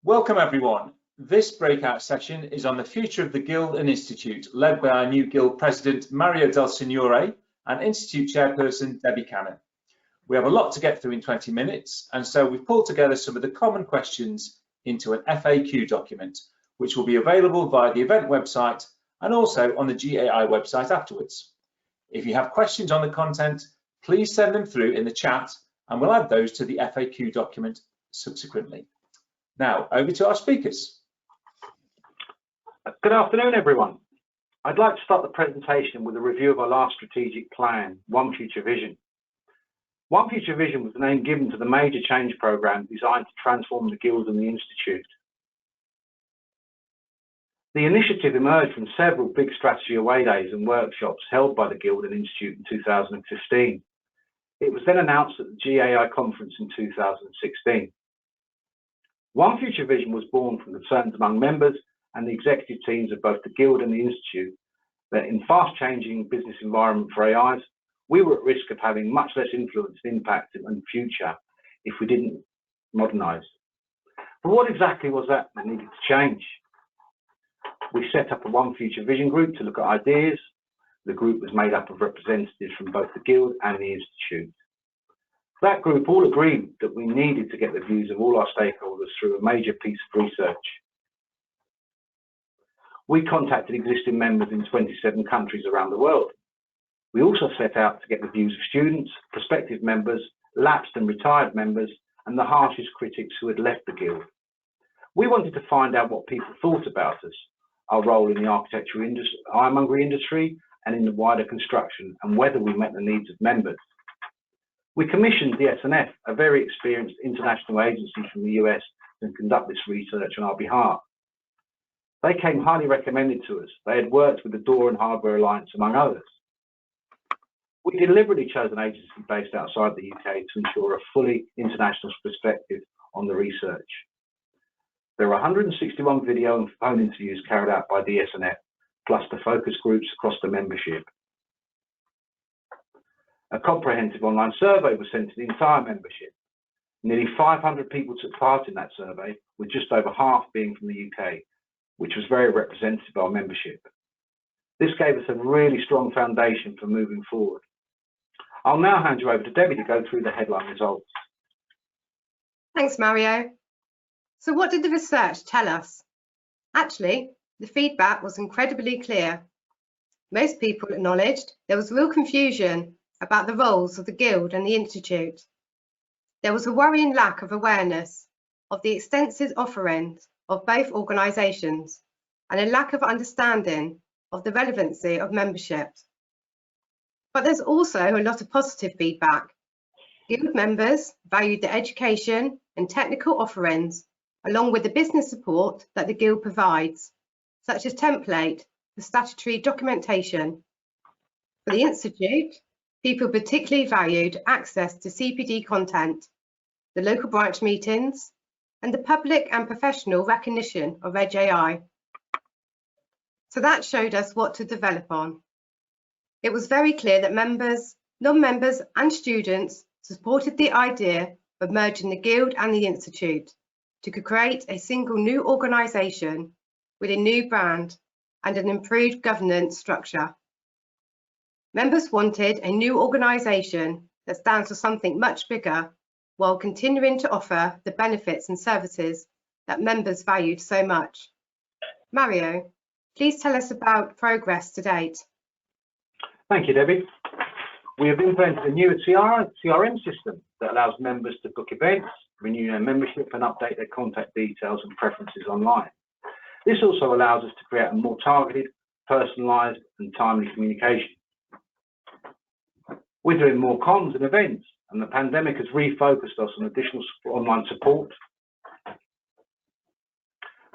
Welcome everyone. This breakout session is on the future of the Guild and Institute, led by our new Guild President Mario Del Signore and Institute Chairperson Debbie Cannon. We have a lot to get through in 20 minutes, and so we've pulled together some of the common questions into an FAQ document, which will be available via the event website and also on the GAI website afterwards. If you have questions on the content, please send them through in the chat and we'll add those to the FAQ document subsequently. Now, over to our speakers. Good afternoon, everyone. I'd like to start the presentation with a review of our last strategic plan, One Future Vision. One Future Vision was the name given to the major change program designed to transform the Guild and the Institute. The initiative emerged from several big strategy away days and workshops held by the Guild and Institute in 2015. It was then announced at the GAI conference in 2016. One Future Vision was born from concerns among members and the executive teams of both the Guild and the Institute that in fast-changing business environment for AIs, we were at risk of having much less influence and impact in the future if we didn't modernise. But what exactly was that needed to change? We set up a One Future Vision group to look at ideas. The group was made up of representatives from both the Guild and the Institute. That group all agreed that we needed to get the views of all our stakeholders through a major piece of research. We contacted existing members in 27 countries around the world. We also set out to get the views of students, prospective members, lapsed and retired members, and the harshest critics who had left the Guild. We wanted to find out what people thought about us, our role in the architectural industry, ironmongery industry, and in the wider construction, and whether we met the needs of members. We commissioned the S&F, a very experienced international agency from the US, to conduct this research on our behalf. They came highly recommended to us. They had worked with the Door and Hardware Alliance, among others. We deliberately chose an agency based outside the UK to ensure a fully international perspective on the research. There are 161 video and phone interviews carried out by the S&F, plus the focus groups across the membership. A comprehensive online survey was sent to the entire membership. Nearly 500 people took part in that survey, with just over half being from the UK, which was very representative of our membership. This gave us a really strong foundation for moving forward. I'll now hand you over to Debbie to go through the headline results. Thanks, Mario. So what did the research tell us? Actually, the feedback was incredibly clear. Most people acknowledged there was real confusion about the roles of the Guild and the Institute. There was a worrying lack of awareness of the extensive offerings of both organisations and a lack of understanding of the relevancy of membership. But there's also a lot of positive feedback. Guild members valued the education and technical offerings along with the business support that the Guild provides, such as template for statutory documentation. For the Institute, people particularly valued access to CPD content, the local branch meetings, and the public and professional recognition of GAI. So that showed us what to develop on. It was very clear that members, non-members and students supported the idea of merging the Guild and the Institute to create a single new organisation with a new brand and an improved governance structure. Members wanted a new organisation that stands for something much bigger while continuing to offer the benefits and services that members valued so much. Mario, please tell us about progress to date. Thank you, Debbie. We have implemented a new CRM system that allows members to book events, renew their membership and update their contact details and preferences online. This also allows us to create a more targeted, personalised and timely communication. We're doing more comms and events, and the pandemic has refocused us on additional online support.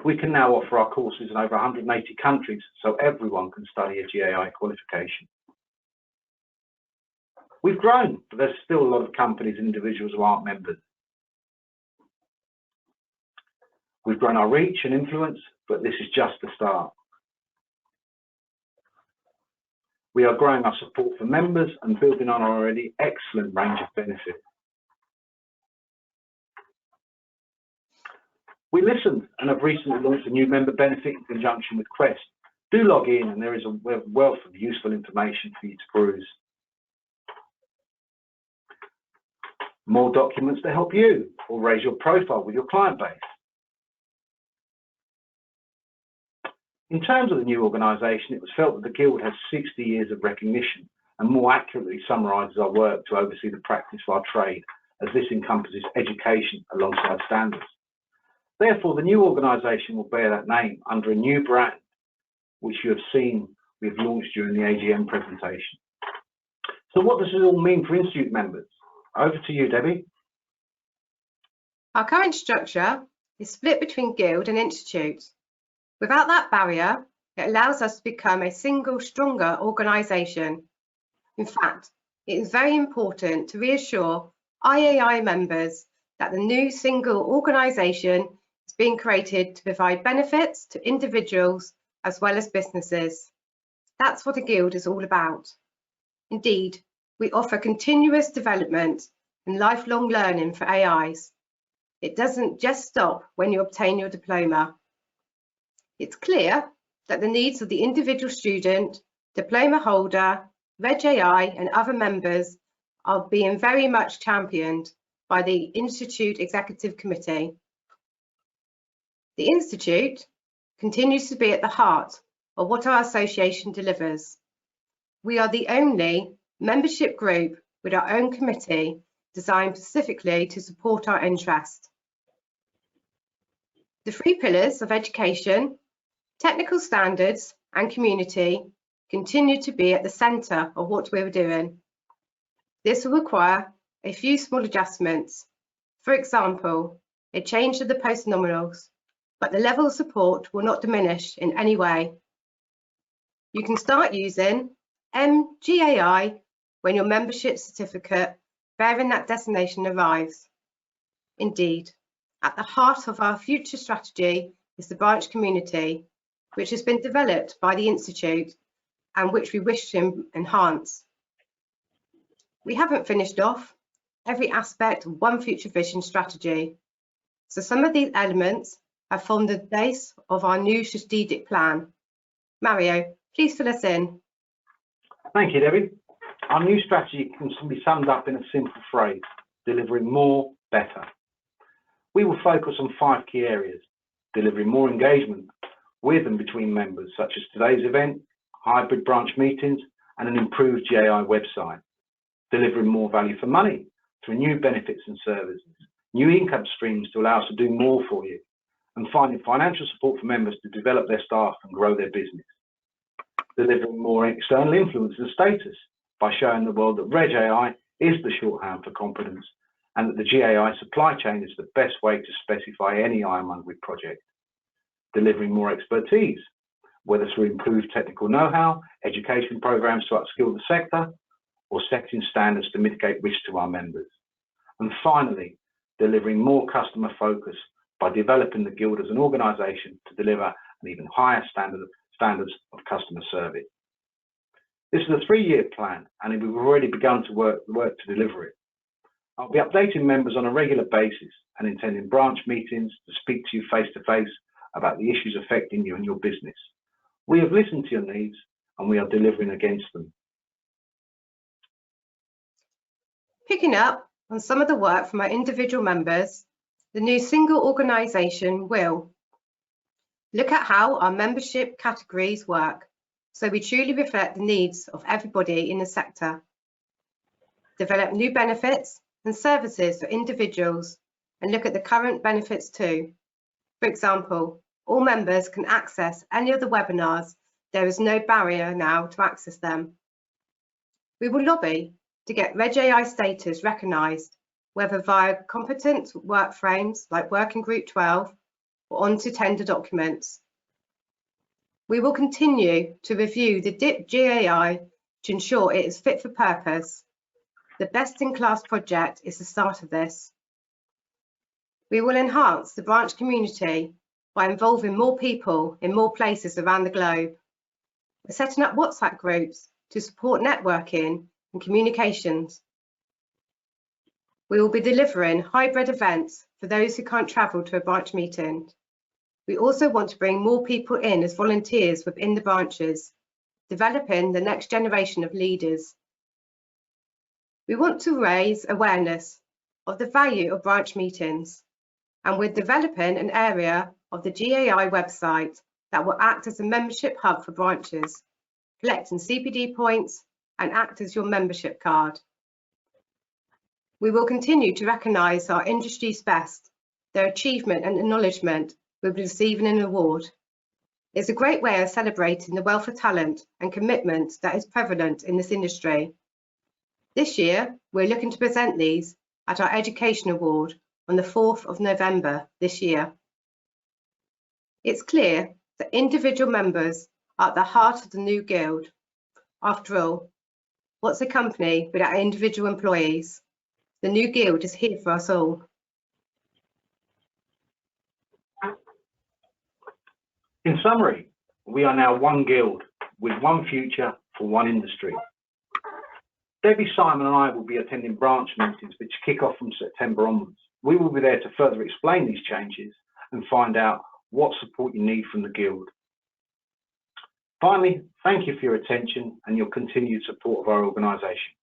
We can now offer our courses in over 180 countries, so everyone can study a GAI qualification. We've grown, but there's still a lot of companies and individuals who aren't members. We've grown our reach and influence, but this is just the start. We are growing our support for members and building on our already excellent range of benefits. We listened and have recently launched a new member benefit in conjunction with Quest. Do log in and there is a wealth of useful information for you to peruse. More documents to help you or raise your profile with your client base. In terms of the new organisation, it was felt that the Guild has 60 years of recognition and more accurately summarises our work to oversee the practice of our trade, as this encompasses education alongside standards. Therefore, the new organisation will bear that name under a new brand, which you have seen we've launched during the AGM presentation. So what does it all mean for Institute members? Over to you, Debbie. Our current structure is split between Guild and Institute. Without that barrier, it allows us to become a single, stronger organisation. In fact, it is very important to reassure IAI members that the new single organisation is being created to provide benefits to individuals as well as businesses. That's what a Guild is all about. Indeed, we offer continuous development and lifelong learning for AIs. It doesn't just stop when you obtain your diploma. It's clear that the needs of the individual student, diploma holder, Reg AI and other members are being very much championed by the Institute Executive Committee. The Institute continues to be at the heart of what our association delivers. We are the only membership group with our own committee designed specifically to support our interest. The 3 pillars of education, technical standards and community continue to be at the centre of what we're doing. This will require a few small adjustments. For example, a change to the post-nominals, but the level of support will not diminish in any way. You can start using GAI when your membership certificate bearing that designation arrives. Indeed, at the heart of our future strategy is the branch community, which has been developed by the Institute and which we wish to enhance. We haven't finished off every aspect of One Future Vision strategy, so some of these elements have formed the base of our new strategic plan. Mario, please fill us in. Thank you, Debbie. Our new strategy can be summed up in a simple phrase: delivering more, better. We will focus on 5 key areas: delivering more engagement with and between members, such as today's event, hybrid branch meetings, and an improved GAI website; delivering more value for money through new benefits and services, new income streams to allow us to do more for you, and finding financial support for members to develop their staff and grow their business; delivering more external influence and status by showing the world that Reg AI is the shorthand for competence and that the GAI supply chain is the best way to specify any ironmongery project; delivering more expertise, whether through improved technical know-how, education programs to upskill the sector, or setting standards to mitigate risk to our members; and finally, delivering more customer focus by developing the Guild as an organisation to deliver an even higher standards of customer service. This is a 3-year plan, and we've already begun to work to deliver it. I'll be updating members on a regular basis and attending branch meetings to speak to you face-to-face about the issues affecting you and your business. We have listened to your needs and we are delivering against them. Picking up on some of the work from our individual members, the new single organisation will look at how our membership categories work so we truly reflect the needs of everybody in the sector, develop new benefits and services for individuals and look at the current benefits too. For example, all members can access any of the webinars. There is no barrier now to access them. We will lobby to get Reg AI status recognised, whether via competent work frames like Working Group 12 or onto tender documents. We will continue to review the DIP GAI to ensure it is fit for purpose. The best-in-class project is the start of this. We will enhance the branch community by involving more people in more places around the globe. We're setting up WhatsApp groups to support networking and communications. We will be delivering hybrid events for those who can't travel to a branch meeting. We also want to bring more people in as volunteers within the branches, developing the next generation of leaders. We want to raise awareness of the value of branch meetings, and we're developing an area of the GAI website that will act as a membership hub for branches, collecting CPD points and act as your membership card. We will continue to recognise our industry's best, their achievement and acknowledgement with receiving an award. It's a great way of celebrating the wealth of talent and commitment that is prevalent in this industry. This year, we're looking to present these at our Education Award on the 4th of November this year. It's clear that individual members are at the heart of the new Guild. After all, what's a company without individual employees? The new Guild is here for us all. In summary, we are now one Guild with one future for one industry. Debbie, Simon and I will be attending branch meetings which kick off from September onwards. We will be there to further explain these changes and find out what support you need from the Guild. Finally, thank you for your attention and your continued support of our organisation.